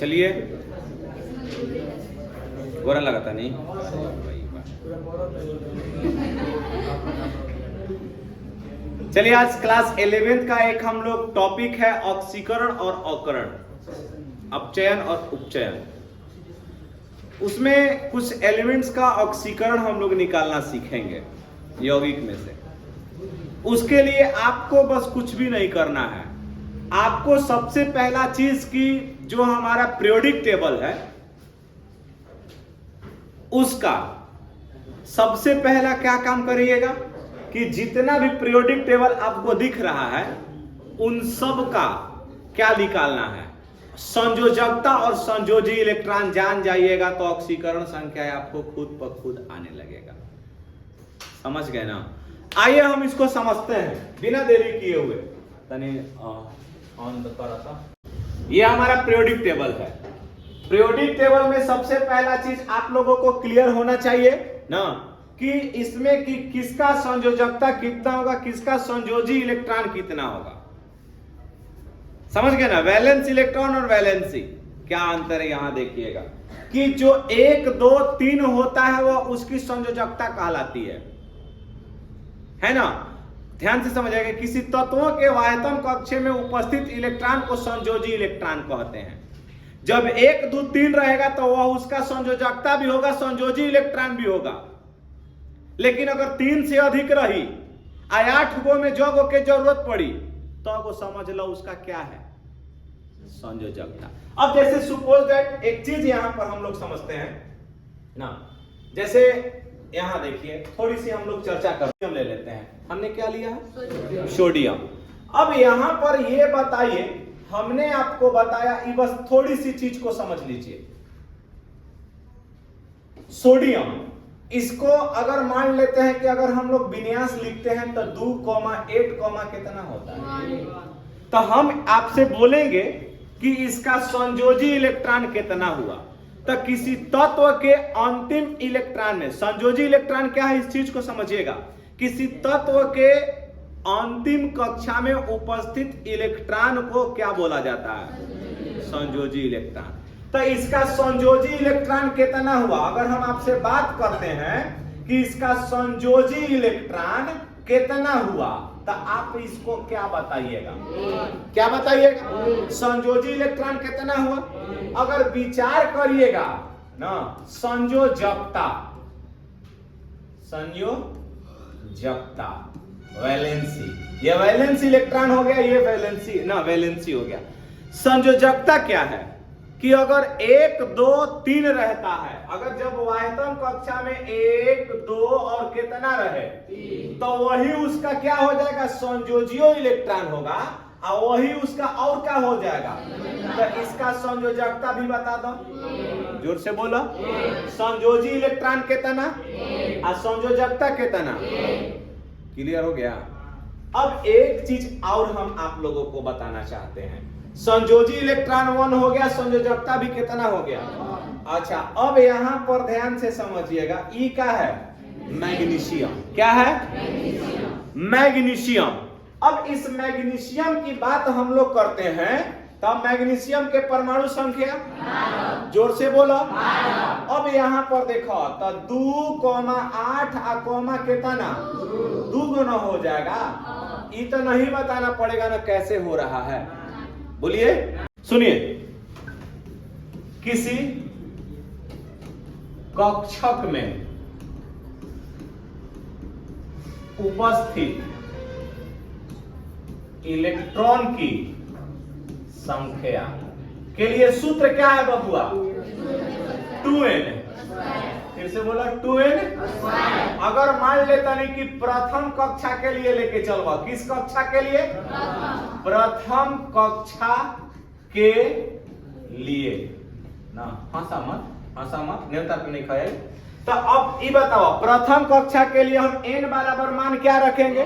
चलिए, गोरा लगाता नहीं। चलिए, आज क्लास 11th का एक हम लोग टॉपिक है ऑक्सीकरण और अवकरण, अपचयन और उपचयन। उसमें कुछ एलिमेंट्स का ऑक्सीकरण हम लोग निकालना सीखेंगे यौगिक में से। उसके लिए आपको बस कुछ भी नहीं करना है। आपको सबसे पहला चीज की जो हमारा पीरियोडिक टेबल है उसका सबसे पहला क्या काम करिएगा कि जितना भी पीरियोडिक टेबल आपको दिख रहा है उन सब का क्या निकालना है, संयोजकता और संयोजी इलेक्ट्रॉन जान जाइएगा तो ऑक्सीकरण संख्या आपको खुद ब खुद आने लगेगा। समझ गए ना? आइए हम इसको समझते हैं बिना देरी किए हुए। तनी ऑन कर रहा था। ये हमारा पीरियोडिक टेबल है। पीरियोडिक टेबल में सबसे पहला चीज आप लोगों को क्लियर होना चाहिए ना कि इसमें कि किसका संयोजकता कितना होगा, किसका संयोजी इलेक्ट्रॉन कितना होगा। समझ गए ना? वैलेंस इलेक्ट्रॉन और वैलेंसी क्या अंतर है यहां देखिएगा कि जो 1 2 3 होता है वह उसकी संयोजकता कहलाती है ना? ध्यान से समझिएगा, किसी तत्वों के वाह्यतम कक्ष में उपस्थित इलेक्ट्रॉन को संयोजी इलेक्ट्रॉन कहते हैं। जब 1 2 3 रहेगा तो वह उसका संयोजकता भी होगा, संयोजी इलेक्ट्रॉन भी होगा। लेकिन अगर 3 से अधिक रही 8 गो में जो गो के जरूरत पड़ी तो वो समझ लो उसका क्या है, संयोजकता। अब जैसे सपोज दैट एक चीज यहां पर हम लोग समझते हैं ना, जैसे यहां देखिए थोड़ी सी हम लोग चर्चा करते हैं, ले लेते हैं। हमने क्या लिया है? सोडियम। अब यहां पर ये बताइए, हमने आपको बताया, ये बस थोड़ी सी चीज को समझ लीजिए। सोडियम, इसको अगर मान लेते हैं कि अगर हम लोग विन्यास लिखते हैं तो 2,8, कितना होता है, तो हम आपसे बोलेंगे कि इसका संयोजी इलेक्ट्रॉन कितना हुआ। तो किसी तत्व के अंतिम इलेक्ट्रॉन में संयोजी इलेक्ट्रॉन क्या है, इस चीज को समझिएगा। किसी तत्व के अंतिम कक्षा में उपस्थित इलेक्ट्रॉन को क्या बोला जाता है? संयोजी इलेक्ट्रॉन। तो इसका संयोजी इलेक्ट्रॉन कितना हुआ? अगर हम आपसे बात करते हैं कि इसका संयोजी इलेक्ट्रॉन कितना हुआ तो आप इसको क्या बताइएगा? क्या बताइएगा? संयोजी इलेक्ट्रॉन कितना हुआ। अगर विचार करिएगा ना, संयोजकता, संयोजकता, वैलेंसी, ये वैलेंसी इलेक्ट्रॉन हो गया, ये वैलेंसी ना वैलेंसी हो गया। संयोजकता क्या है कि अगर 1 2 3 रहता है, अगर जब वाह्यतम कक्षा में 1 2 और कितना रहे तो वही उसका क्या हो जाएगा? संयोजियो इलेक्ट्रॉन होगा, और वही उसका और क्या हो जाएगा? तो इसका संयोजकता भी बता दो, जोर से बोलो। संयोजी इलेक्ट्रॉन कितना और संयोजकता कितना? क्लियर हो गया? अब एक चीज और हम आप लोगों को बताना चाहते हैं। संयोजी इलेक्ट्रॉन 1 हो गया, संयोजकता भी कितना हो गया? अच्छा, अब यहां पर ध्यान से समझिएगा, ई क्या है? मैग्नीशियम। क्या है? मैग्नीशियम। अब इस मैग्नीशियम की बात हम लोग करते हैं तब मैग्नीशियम के परमाणु संख्या, जोर से बोलो। अब यहां पर देखो तो 2,8 कोमा कितना 2 गुना हो जाएगा। ये तो नहीं बताना पड़ेगा ना कैसे हो रहा है, बोलिए। सुनिए, किसी कक्षक में उपस्थित इलेक्ट्रॉन की संख्या के लिए सूत्र क्या है बबुआ? 2n। फिर से बोला 2n। अगर मान लेता नहीं कि प्रथम कक्षा के लिए लेके चलो, किस कक्षा के लिए? प्रथम कक्षा के लिए ना, हंसा मत, न्यूनता पे नहीं खाए। तो अब ये बताओ, प्रथम कक्षा के लिए हम n बराबर मान क्या रखेंगे?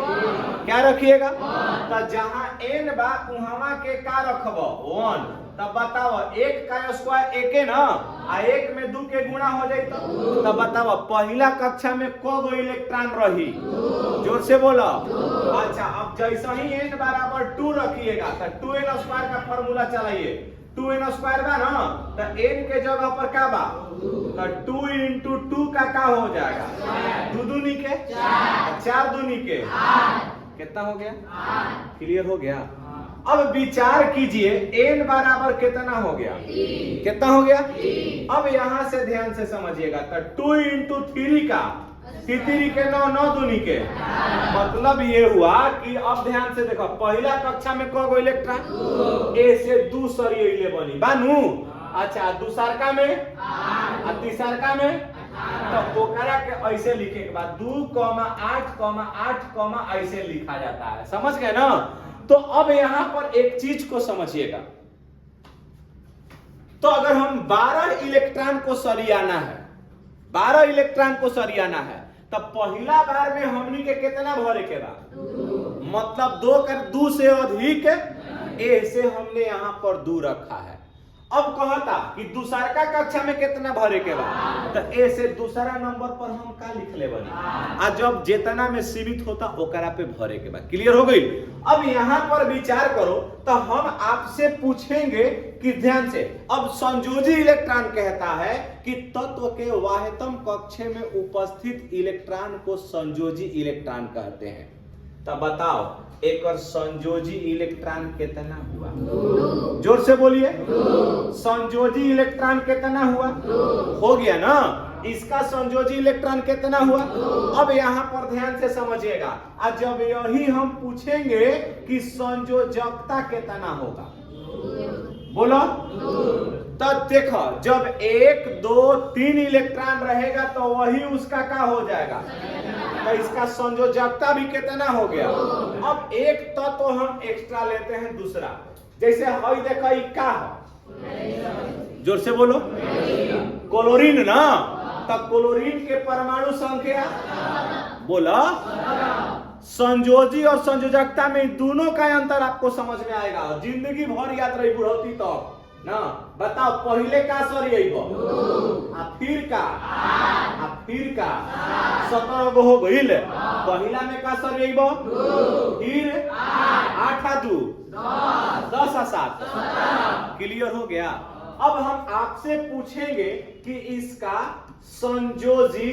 क्या रखिएगा? तो जहां n बा वहां के का रखबो? 1। तब बताओ 1 का स्क्वायर 1 है ना, आ 1 में 2 के गुणा हो जाए तो बताओ पहला कक्षा में कौन गो इलेक्ट्रॉन रही? जोर से बोलो। अच्छा, अब जैसा ही n बराबर 2 रखिएगा तो 2n स्क्वायर का फॉर्मूला चलाइए। 2n² बा ना, तो n के जगह पर क्या बा, तो 2 × 2 का हो जाएगा, 2 दूनी के 4 दूनी के कितना हो गया, क्लियर हो गया। अब विचार कीजिए n बराबर कितना हो गया, कितना हो गया। अब यहां से ध्यान से समझिएगा, तो 2 × 3 का 3 के 9, 9 दूनी के, मतलब ये हुआ कि अब ध्यान से देखो, पहला कक्षा में कगो इलेक्ट्रॉन, ए से दूसरी इले बनी बानू, अच्छा दूसरका में आ तीसरका में, तो ओकरा के ऐसे लिखे के बाद 2,8,8, ऐसे लिखा जाता है, समझ गए ना। तो अब यहां पर एक चीज को समझिएगा, तो अगर हम 12 इलेक्ट्रॉन को सरियाना है, 12 इलेक्ट्रॉन को सरियाना है, तब पहला बार में हमनी के कितना भरे के बा, मतलब 2 से अधिक, ए से हमने यहां पर 2 रखा है। अब कहता कि दूसरका कक्षा में कितना भरे के बा, तो ए से दूसरा नंबर पर हम का लिख ले बनी, आ जब जितना में सीमित होता ओकरा पे भरे के बा, क्लियर हो गई। अब यहां पर विचार करो, तो हम आपसे पूछेंगे कि ध्यान से, अब संयोजी इलेक्ट्रॉन कहता है कि तत्व के वाह्यतम कक्षे में उपस्थित इलेक्ट्रॉन को संयोजी इलेक्ट्रॉन कहते हैं। तब बताओ एक संयोजी इलेक्ट्रॉन कितना हुआ, जोर से बोलिए, संयोजी इलेक्ट्रॉन कितना हुआ, हो गया ना। इसका संयोजी इलेक्ट्रॉन कितना हुआ। अब यहाँ पर ध्यान से समझिएगा, आज जब यही हम पूछेंगे कि संयोजकता कितना होगा, बोलो, तब देखो जब 1 2 3 इलेक्ट्रॉन रहेगा तो वही उसका क्या हो जाएगा, तो इसका संयोजकता भी कितना हो गया। अब एक तत्व हम एक्स्ट्रा लेते हैं दूसरा, जैसे हई देखो ई का है, जोर से बोलो, क्लोरीन ना, तो क्लोरीन के परमाणु संख्या बोला, संयोजी और संयोजकता में दोनों का अंतर आपको समझ में आएगा, जिंदगी भर याद रही बुढ़ौती तो ना। बताओ पहले का सर यही फिर का 17 गो हो गईल, पहला में का सर यही फिर 8 आ 2 10 आ 7, क्लियर हो गया। अब हम आपसे पूछेंगे कि इसका संयोजी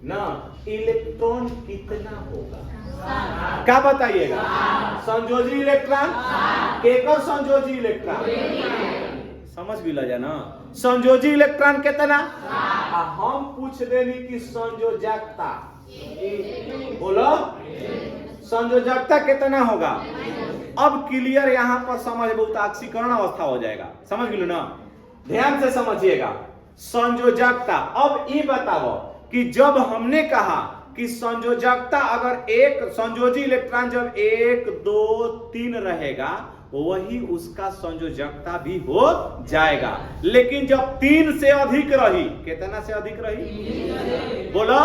ना इलेक्ट्रॉन कितना होगा, क्या बताइएगा। संयोजी इलेक्ट्रॉन, केकर संयोजी इलेक्ट्रॉन, समझ भी लगा ना, संयोजी इलेक्ट्रॉन कितना, हम पूछ देनी कि संयोजकता, बोलो संयोजकता कितना होगा। अब क्लियर यहाँ पर समझ, बहुत ऑक्सीकरण अवस्था हो जाएगा, समझ लो ना, ध्यान से समझिएगा। संयोजकता, अब ये बताओ कि जब हमने कहा कि संयोजकता, अगर एक संयोजी इलेक्ट्रॉन जब 1 2 3 रहेगा वही उसका संयोजकता भी हो जाएगा, लेकिन जब 3 से अधिक रही, कितना से अधिक रही, बोलो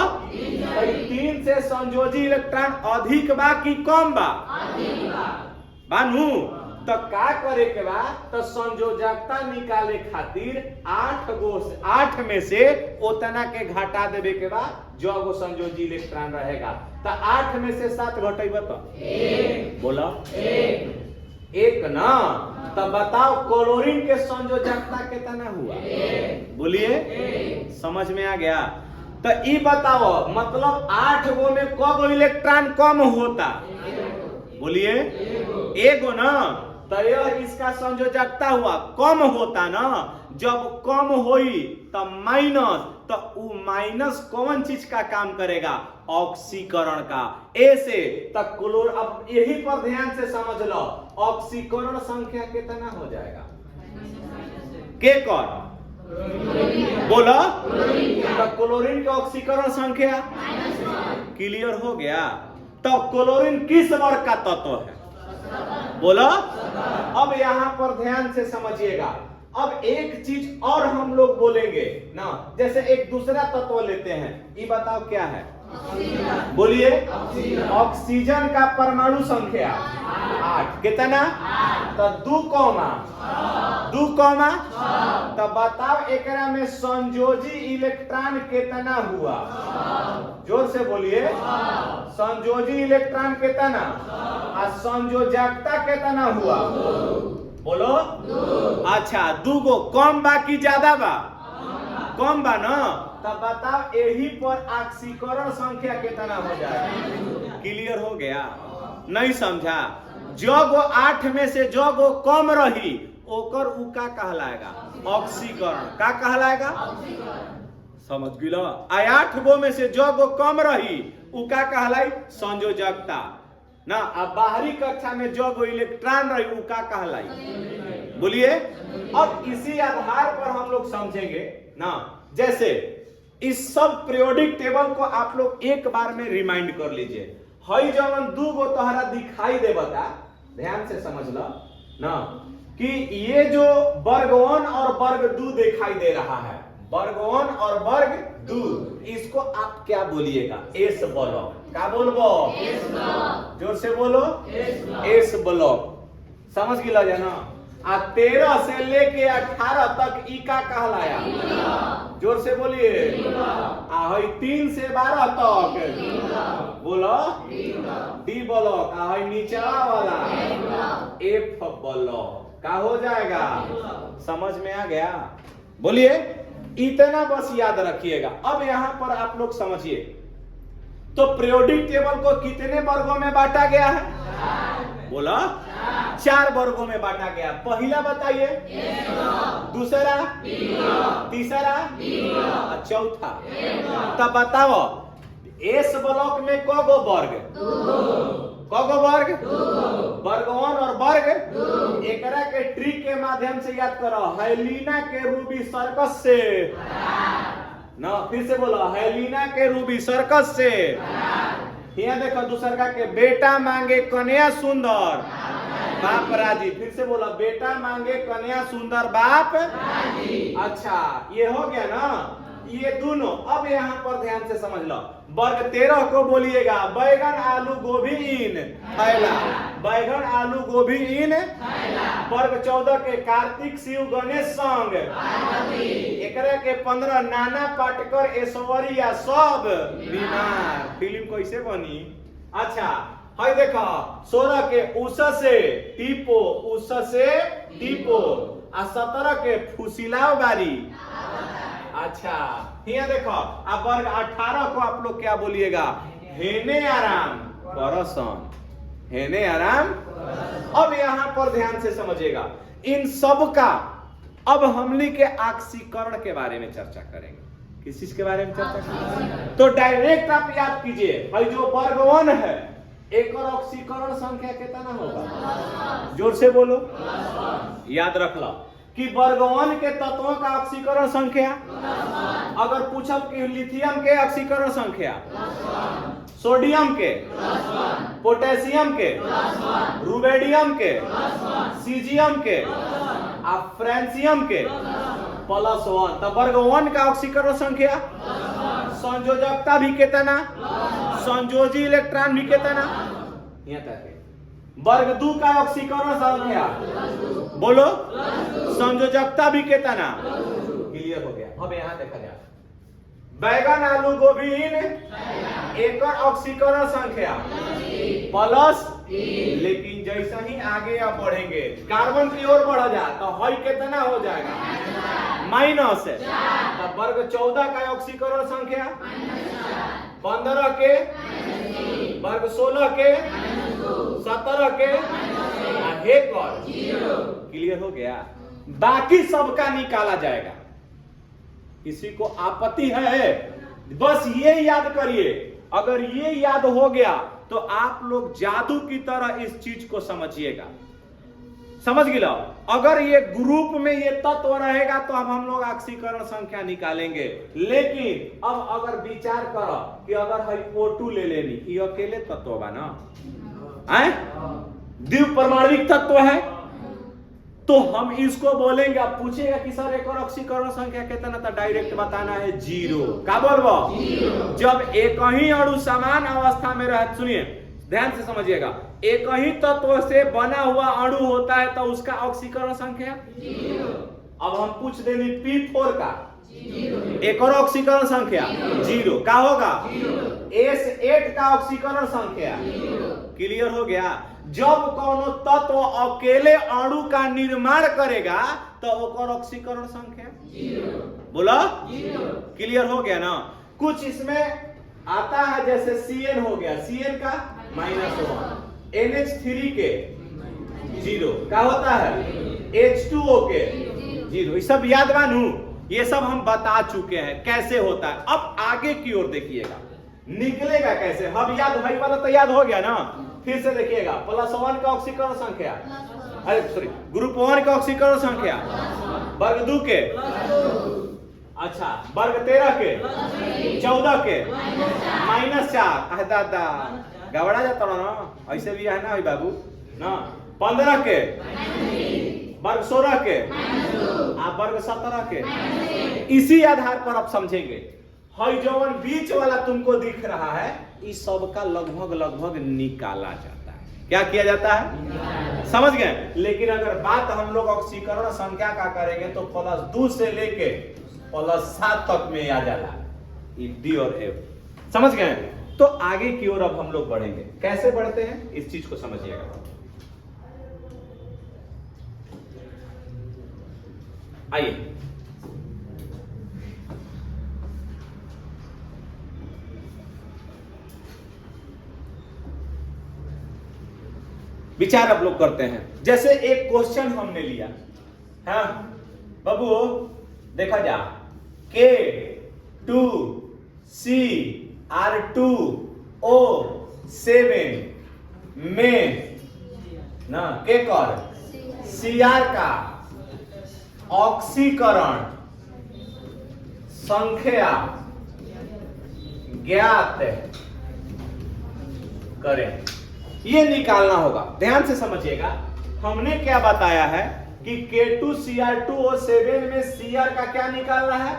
3 से संयोजी इलेक्ट्रॉन अधिक बा कि कम बा, बानू, तो का करे के बा, तो संयोजकता निकाले खातिर 8 में से उतना के घटा देवे के बा जो गो संयोजी इलेक्ट्रॉन रहेगा, तो 8 में से 7 घटेबा तो 1, बोला 1 ना। तब बताओ क्लोरीन के संयोजकता कितना हुआ, बोलिए, समझ में आ गया। तो ये बताओ मतलब 8 गो में कगो इलेक्ट्रॉन कम होता, बोलिए 1 गो ना, तो यह इसका संयोजकता हुआ, कम होता ना, जब कम होई तो माइनस, तो वो माइनस कौन चीज का काम करेगा, ऑक्सीकरण का, ए से तक क्लोर। अब यही पर ध्यान से समझ लो, ऑक्सीकरण संख्या कितना हो जाएगा, के कर बोला, तो क्लोरीन का ऑक्सीकरण संख्या, क्लियर हो गया। तो क्लोरीन किस वर्ग का तत्व है, बोला। अब यहां पर ध्यान से समझिएगा, अब एक चीज और हम लोग बोलेंगे ना, जैसे एक दूसरा तत्व लेते हैं, ये बताओ क्या है, बोलिए, ऑक्सीजन का परमाणु संख्या 8, कितना, तो 2 कौमा, तो बताओ एकरा में संयोजी इलेक्ट्रॉन कितना हुआ, जोर से बोलिए, संयोजी इलेक्ट्रॉन कितना, और संयोजकता कितना हुआ, बोलो अच्छा, दूगो कम बा कि ज्यादा बा? कम बा ना, तब बताओ यही पर ऑक्सीकरण संख्या कितना हो जाएगा? क्लियर हो गया? नहीं समझा? जो गो 8 में से जो गो कम रही ओकर उ का कहलाएगा? ऑक्सीकरण। का कहलाएगा? समझ गिलो? 8 गो में से जो गो कम रही उ का कहलाई? संयोजकता ना। अब बाहरी कक्षा में जो गो इलेक्ट्रॉन रही उ का कहलाई? बोलिए। अब इसी आधार पर हम लोग समझेंगे ना। जैसे इस सब पीरियोडिक टेबल को आप लोग एक बार में रिमाइंड कर लीजिए। हई जवन दू गो तोहरा दिखाई दे बता, ध्यान से समझ लो ना कि ये जो वर्ग 1 और वर्ग 2 दिखाई दे रहा है, वर्ग 1 और वर्ग 2, इसको आप क्या बोलिएगा? S block. क्या बोलबो? S block. जोर से बोलो, एस ब्लॉक। समझ गिला जाना? 13 से लेके 18 तक ई का कहलाया? जोर से बोलिए। 3 से 12 तक बोलो डी ब्लॉक। नीचला वाला एफ ब्लॉक। का हो जाएगा? समझ में आ गया? बोलिए। इतना बस याद रखिएगा। अब यहां पर आप लोग समझिए, तो पीरियोडिक टेबल को कितने वर्गों में बांटा गया है? बोला 4 वर्गों में बांटा गया। पहला बताइए, दूसरा, तीसरा और चौथा। तब बताओ एस ब्लॉक में कगो वर्ग? कगो वर्ग? वर्ग 1 और वर्ग। एकरा के ट्रिक के माध्यम से याद करो। हेलिना के रूबी सर्कस से ना, फिर से बोलो हेलिना के रूबी सर्कस से। यहाँ देखो दूसरा के बेटा मांगे कन्या सुंदर बाप राजी। फिर से बोलो बेटा मांगे कन्या सुंदर बाप राजी। अच्छा ये हो गया ना, ये दोनों। अब यहाँ पर ध्यान से समझ लो। वर्ग 13 को बोलिएगा बैगन आलू गोभी इन थैला। बैगन आलू गोभी इन थैला। वर्ग 14 के कार्तिक शिव गणेश संग। एकरा के 15 नाना पाटकर ऐश्वर्या सब बीमार। फिल्म कैसे बनी? अच्छा है देखो 16 के उस से टीपो, उस से टीपो। 17 के फुसिलाव बारी। अच्छा यहाँ देखो अब वर्ग 18 को आप लोग क्या बोलिएगा? हेने आराम करसन। हेने आराम। अब यहाँ पर ध्यान से समझिएगा, इन सब का अब हमली के ऑक्सीकरण के बारे में चर्चा करेंगे। किस चीज के बारे में चर्चा करेंगे? तो डायरेक्ट आप याद कीजिए, भाई जो वर्ग 1 है एक और ऑक्सीकरण संख्या कितना होगा? जोर से बोलो। याद रख लो कि वर्ग 1 के तत्वों का ऑक्सीकरण संख्या, अगर पूछब कि लिथियम के ऑक्सीकरण संख्या, सोडियम के, पोटेशियम के, रुबेडियम के, सीजियम के, फ्रांसियम के +1, तब वर्ग 1 का ऑक्सीकरण संख्या, संयोजकता भी कितना, संयोजी इलेक्ट्रॉन भी कितना। यहाँ तक वर्ग 2 का ऑक्सीकरण संख्या बोलो, संयोजकता भी कितना। क्लियर हो गया? अब यहाँ देखा जाए बैगन आलू गोभी इन एक ऑक्सीकरण संख्या प्लस, लेकिन जैसा ही आगे आप बढ़ेंगे कार्बन की ओर बढ़ जा तो हई कितना हो जाएगा? माइनस। तब वर्ग 14 का ऑक्सीकरण संख्या 15 के, वर्ग 16 के, 17 के, क्लियर हो गया? बाकी सबका निकाला जाएगा। किसी को आपत्ति है? बस ये याद करिए, अगर ये याद हो गया तो आप लोग जादू की तरह इस चीज को समझिएगा। समझ गए? अगर ये ग्रुप में ये तत्व रहेगा तो अब हम लोग ऑक्सीकरण संख्या निकालेंगे। लेकिन अब अगर विचार करो कि अगर है O2 ले लेनी, ये अकेले तत्व बा ना, द्विप परमाणविक तत्व है, तो हम इसको बोलेंगे। अब पूछेगा कि सर एक और ऑक्सीकरण संख्या कितना, तो डायरेक्ट बताना है 0। क्या बोलबो? जब एक ही अणु समान अवस्था में रहे, सुनिए ध्यान से समझिएगा, एक ही तत्व से बना हुआ अणु होता है तो उसका ऑक्सीकरण संख्या 0। अब हम पूछ देंगे P4 का, एक और ऑक्सीकरण संख्या 0। क्या होगा? S8 का ऑक्सीकरण संख्या। क्लियर हो गया? जब कोनो तत्व अकेले अणु का निर्माण करेगा तो ओकर ऑक्सीकरण संख्या 0। बोला 0। क्लियर हो गया ना। कुछ इसमें आता है जैसे Cn हो गया, Cn का -1, NH3 के 0 क्या होता है, H2O के 0। ये सब याद मानू, ये सब हम बता चुके हैं कैसे होता है। अब आगे की ओर देखिएगा निकलेगा कैसे। अब याद भाई वाला तो याद हो गया ना। फिर से देखिएगा +1 का ऑक्सीकरण संख्या, अरे सॉरी ग्रुप 1 का ऑक्सीकरण संख्या वर्ग 2 के, अच्छा वर्ग 13 के, 14 के -4, दादा गबड़ा जाता ना, ऐसे भी है ना भाई बाबू ना, 15 के, वर्ग 16 के, आप वर्ग 17 के। इसी आधार पर आप समझेंगे हई जवन बीच वाला तुमको दिख रहा है, इस सब का लगभग निकाला जाता है। क्या किया जाता है, समझ गए। लेकिन अगर बात हम लोग ऑक्सीकरण संख्या का करेंगे तो +2 से लेके +7 तक में आ जाला डी और एफ, समझ गए। तो आगे की ओर अब हम लोग बढ़ेंगे। कैसे बढ़ते हैं इस चीज को समझिएगा। आइए विचार आप लोग करते हैं। जैसे एक क्वेश्चन हमने लिया, हाँ बाबू देखा जा K2CR2O7 में ना के कर Cr का ऑक्सीकरण संख्या ज्ञात करें। ये निकालना होगा, ध्यान से समझिएगा। हमने क्या बताया है कि K2Cr2O7 में Cr का क्या निकालना है,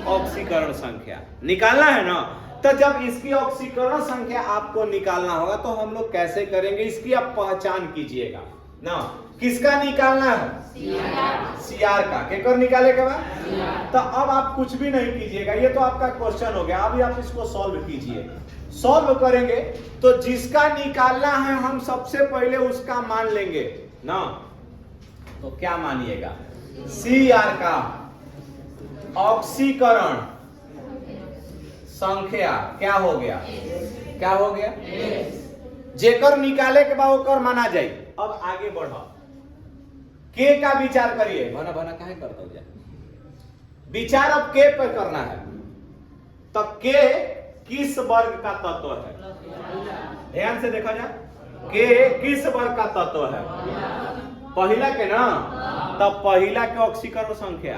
ऑक्सीकरण संख्या निकालना है ना। तो जब इसकी ऑक्सीकरण संख्या आपको निकालना होगा तो हम लोग कैसे करेंगे, इसकी आप पहचान कीजिएगा ना। किसका निकालना है, Cr का। केकर निकाले के बाद तो अब आप कुछ भी नहीं कीजिएगा, ये तो आपका क्वेश्चन हो गया। अभी आप इसको सॉल्व कीजिए। सॉल्व करेंगे तो जिसका निकालना है हम सबसे पहले उसका मान लेंगे ना। तो क्या मानिएगा, Cr का ऑक्सीकरण संख्या क्या हो गया, क्या हो गया, जेकर निकाले के बाद ओकर माना जाए। अब आगे बढ़ो, के का विचार करिए। भना भना काहे करता हूं, विचार अब के पर करना है। तो के किस वर्ग का तत्व है, ध्यान से देखा जाए। के किस वर्ग का तत्व है, पहला के ना। तब पहला के ऑक्सीकरण संख्या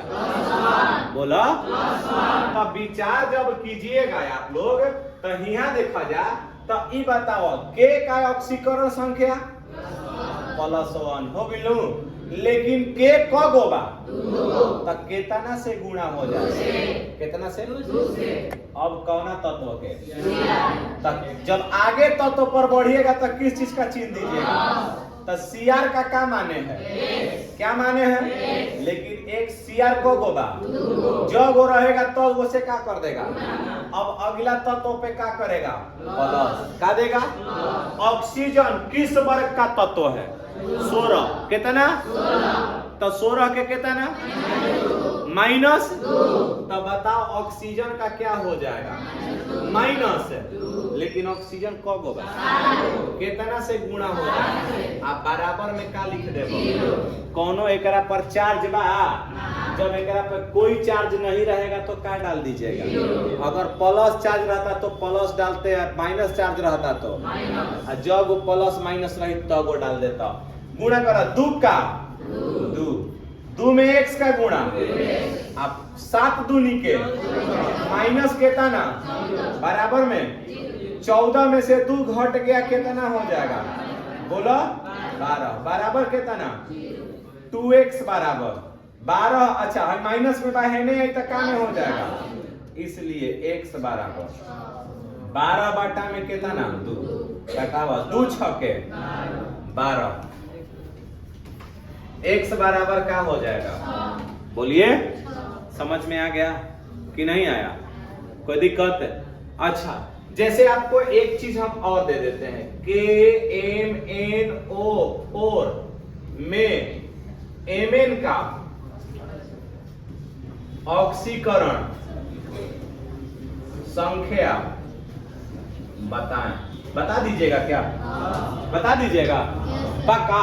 बोला। तब विचार जब कीजिएगा आप लोग तो यहाँ देखा जा। तो ये बताओ के का ऑक्सीकरण संख्या +1 हो गई, लेकिन के कब होगा, तो केतना से गुणा हो जाए, कितना से, अब कौना तत्व के, तक जब आगे तत्व पर बढ़िएगा तो किस चीज का चिन्ह दीजिएगा। तो Cr का क्या माने है, क्या माने हैं। लेकिन एक Cr को होगा, जब वो रहेगा तो उसे क्या कर देगा। अब अगला तत्व पे क्या करेगा, प्लस क्या देगा। ऑक्सीजन किस वर्ग का तत्व है, 16, कितना, तो 16 के कितना माइनस। तो बताओ ऑक्सीजन का क्या हो जाएगा, माइनस। लेकिन ऑक्सीजन कब होगा, कितना से गुणा होगा। आप बराबर में क्या लिख देबो, कोनो एकरा पर चार्ज बा। जब एकरा पर कोई चार्ज नहीं रहेगा तो क्या डाल दीजिएगा। अगर प्लस चार्ज रहता तो प्लस डालते, माइनस चार्ज रहता तो, जब वो प्लस माइनस रही तब वो डाल देता। गुणा करा 2 का 2 में x का गुणा, आप 7 दूनी के माइनस कितना बराबर में 14 में से 2 घट गया, कितना हो जाएगा बोलो 12 बराबर कितना 2x बराबर 12। अच्छा माइनस में है नहीं तो क्या में हो जाएगा, इसलिए x बराबर 12 बाटा में कितना 2, 2 छके 12। x बराबर क्या हो जाएगा, बोलिए समझ में आ गया कि नहीं आया, कोई दिक्कत। अच्छा जैसे आपको एक चीज हम और दे देते हैं, KMNO और में Mn का ऑक्सीकरण संख्या बताएं। बता दीजिएगा क्या? बता दीजिएगा पक्का?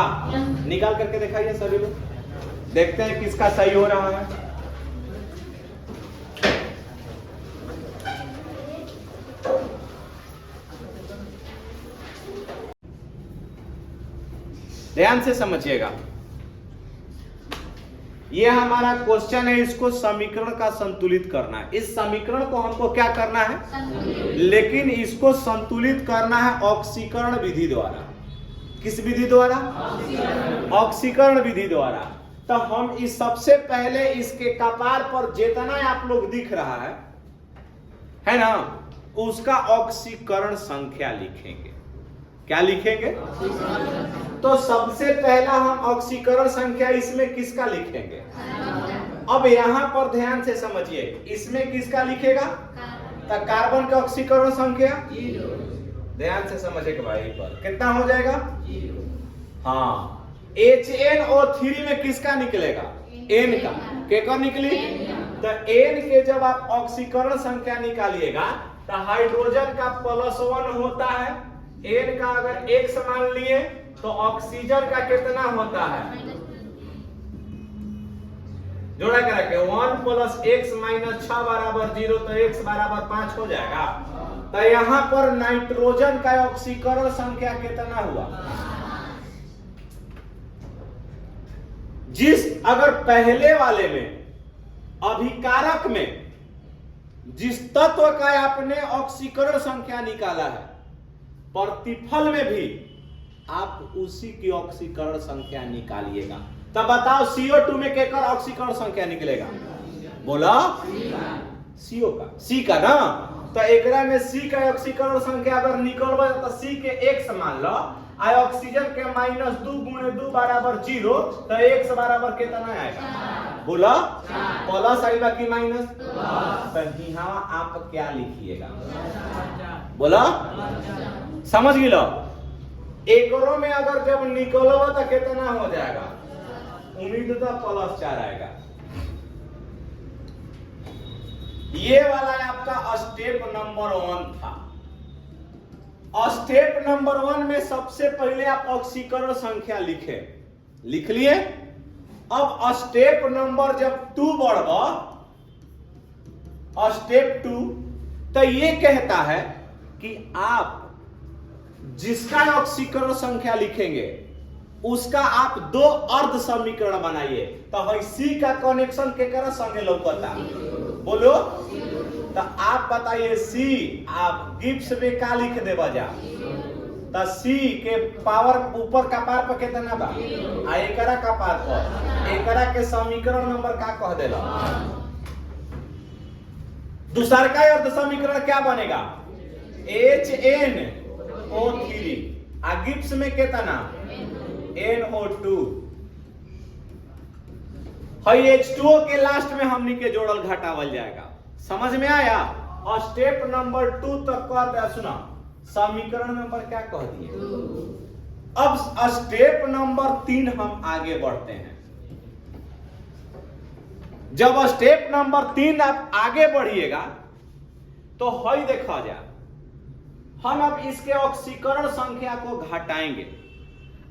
निकाल करके दिखाइए सभी लोग, देखते हैं किसका सही हो रहा है। ध्यान से समझिएगा, ये हमारा क्वेश्चन है, इसको समीकरण का संतुलित करना है। इस समीकरण को हमको क्या करना है? लेकिन इसको संतुलित करना है ऑक्सीकरण विधि द्वारा। किस विधि द्वारा? ऑक्सीकरण विधि द्वारा। तो हम इस सबसे पहले इसके कपार पर जितना आप लोग दिख रहा है ना, उसका ऑक्सीकरण संख्या लिखेंगे। क्या लिखेंगे? तो सबसे पहला हम ऑक्सीकरण संख्या इसमें किसका लिखेंगे? अब यहां पर ध्यान से समझिए, इसमें किसका लिखेगा? तो कार्बन का ऑक्सीकरण संख्या, ध्यान से समझिएगा भाई, पर कितना हो जाएगा? हाँ, HNO3 में किसका निकलेगा? N का। क्या निकली? तो N के जब आप ऑक्सीकरण संख्या निकालिएगा तो हाइड्रोजन का +1 होता है, N का अगर X मान लिए तो ऑक्सीजन का कितना होता है? जोड़ा कर रखे 1 + x - 6 = 0, तो x = 5 हो जाएगा। तो यहां पर नाइट्रोजन का ऑक्सीकरण संख्या कितना हुआ? जिस अगर पहले वाले में अभिकारक में जिस तत्व का आपने ऑक्सीकरण संख्या निकाला है, प्रतिफल में भी आप उसी की ऑक्सीकरण संख्या निकालिएगा। तब बताओ CO2 में केकर ऑक्सीकरण संख्या निकलेगा? बोला CO का, C का ना। तो एकरा में C का ऑक्सीकरण संख्या अगर निकलबे तो C के x मान लो, आ ऑक्सीजन के -2 × 2 = 0, तो x बराबर कितना आएगा? बोला प्लस आएगा कि माइनस? तो यहाँ आप क्या लिखिएगा? बोला समझ गिलो। एकरों में अगर जब निकलबा तो कितना हो जाएगा? उम्मीद तो +4 आएगा। ये वाला आपका स्टेप नंबर 1 था। स्टेप नंबर 1 में सबसे पहले आप ऑक्सीकरण संख्या लिखे, लिख लिए। अब स्टेप नंबर जब 2 बढ़ा, स्टेप 2, तो ये कहता है कि आप जिसका ऑक्सीकरण संख्या लिखेंगे उसका आप 2 अर्ध समीकरण बनाइए। तो C का कनेक्शन केकरा संगे लौकता? बोलो। तो आप बताइए C आप गिब्स में का लिख दे बजा? तो C के पावर ऊपर कपार पर कितना बा? आ एकरा कपार पर, एकरा के समीकरण नंबर का कह देला? दूसरा का अर्ध समीकरण क्या बनेगा? HNO3। आ गिब्स में कितना? NO2। H2O के लास्ट में हमनी के जोड़ल घटावल जाएगा। समझ में आया? और स्टेप नंबर 2 तक कर दे। सुना, समीकरण नंबर क्या कह दिए? अब स्टेप नंबर 3 हम आगे बढ़ते हैं। जब स्टेप नंबर 3 आप आगे बढ़िएगा तो हई देखा जा, हम अब इसके ऑक्सीकरण संख्या को घटाएंगे।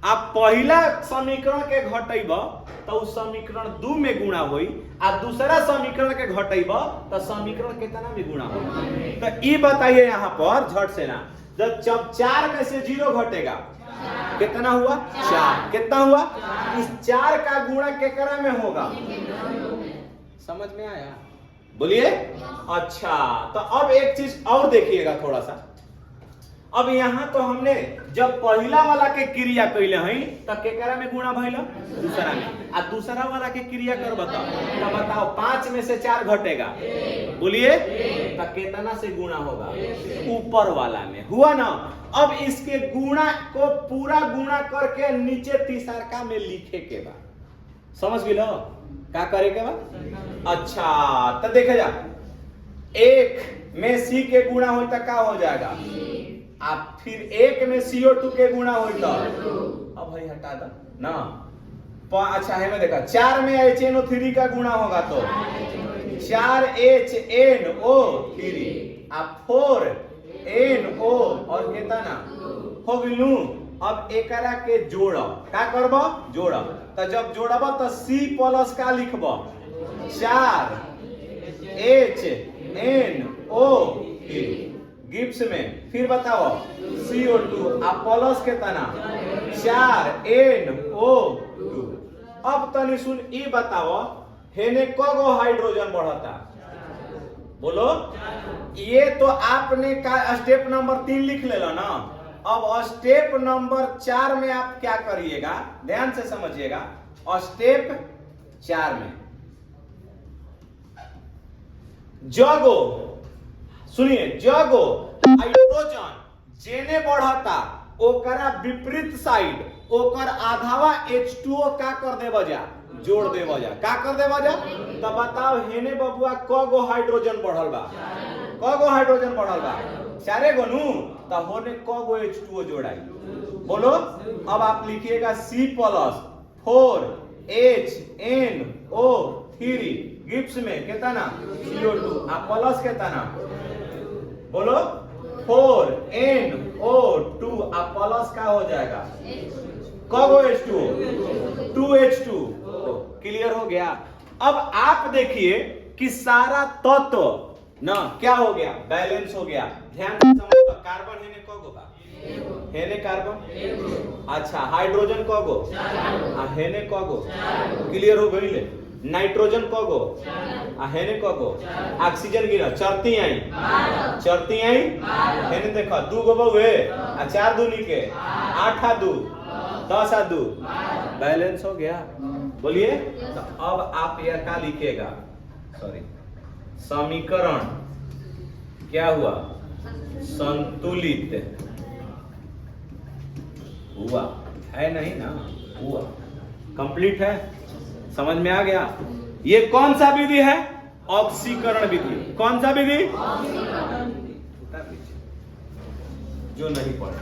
आप पहला समीकरण के घटेब तो उस समीकरण 2 में गुणा होई, आ दूसरा समीकरण के घटेब तो समीकरण कितना में गुणा होई? तो ये बताइए यहाँ पर झट से ना, जब 4 में से 0 घटेगा कितना हुआ? 4। कितना हुआ? इस 4 का गुणा केकरा में होगा? समझ में आया? बोलिए। अच्छा, तो अब एक चीज और देखिएगा थोड़ा सा। अब यहां तो हमने जब पहला वाला के क्रिया कैले हई तो केकरा में गुणा भइला? दूसरा में। आ दूसरा वाला के क्रिया कर बताओ, तो बताओ 5 में से 4 घटेगा, बोलिए, तो कितना से गुणा होगा? ऊपर वाला में। हुआ ना? अब इसके गुणा को पूरा गुणा करके नीचे तीसरका में लिखे के बाद, समझ गए? क्या करे के बाद? अच्छा, तो देखे जा, एक में C के गुणा हो तो क्या हो जाएगा, आप फिर एक में CO2 के गुणा हो तो अब भाई हटा दो ना। अच्छा है मैं देखा 4 में HNO3 का गुणा होगा तो 4HNO3 अब 4NO और कितना ना हो गइलू। अब एकरा के जोड़ब का करब, जोड़ब तो जब जोड़ब तो C प्लस का लिखब 4HNO3 गिब्स में, फिर बताओ CO2 आ प्लस कितना 4NO2। अब तनी सुन ई बताओ हेने कगो हाइड्रोजन बढ़ता, बोलो। ये तो आपने का स्टेप नंबर 3 लिख लेला ना। अब स्टेप नंबर 4 में आप क्या करिएगा, ध्यान से समझिएगा। स्टेप 4 में जगो, सुनिए, जगो हाइड्रोजन जेने बढ़ता ओकरा विपरीत साइड ओकर आधावा H2O का कर देबा जा, जोड़ देबा जा, का कर देबा जा। तब बताओ हेने बबुआ कगो हाइड्रोजन बढ़ल बा, कगो हाइड्रोजन बढ़ल बा 4 गो नु, तब होने कगो H2O जोड़ाई, बोलो। अब आप लिखिएगा C प्लस 4HNO3 गिब्स में कितना CO2 आ प्लस कितना, बोलो 4NO2 आ प्लस का हो जाएगा कगो H2O 2H2। क्लियर हो गया। अब आप देखिए कि सारा तत्व ना क्या हो गया, बैलेंस हो गया। ध्यान से समझो, कार्बन हेने कगो बा, हेने कार्बन, अच्छा हाइड्रोजन कगो आ हेने कगो, क्लियर हो गइले। नाइट्रोजन कगो आ हेने कगो, ऑक्सीजन गिरा चरती आई, चरती आई हेने देखो 2 गो बहुए आ 4 दूनी के 8 आ 2 10 आ 2, बैलेंस हो गया। बोलिए। तो अब आप यह क्या लिखिएगा, सॉरी, समीकरण क्या हुआ, संतुलित हुआ है, नहीं ना हुआ, कंप्लीट है, समझ में आ गया। ये कौन सा विधि है, ऑक्सीकरण विधि। कौन सा विधि, जो नहीं पढ़ा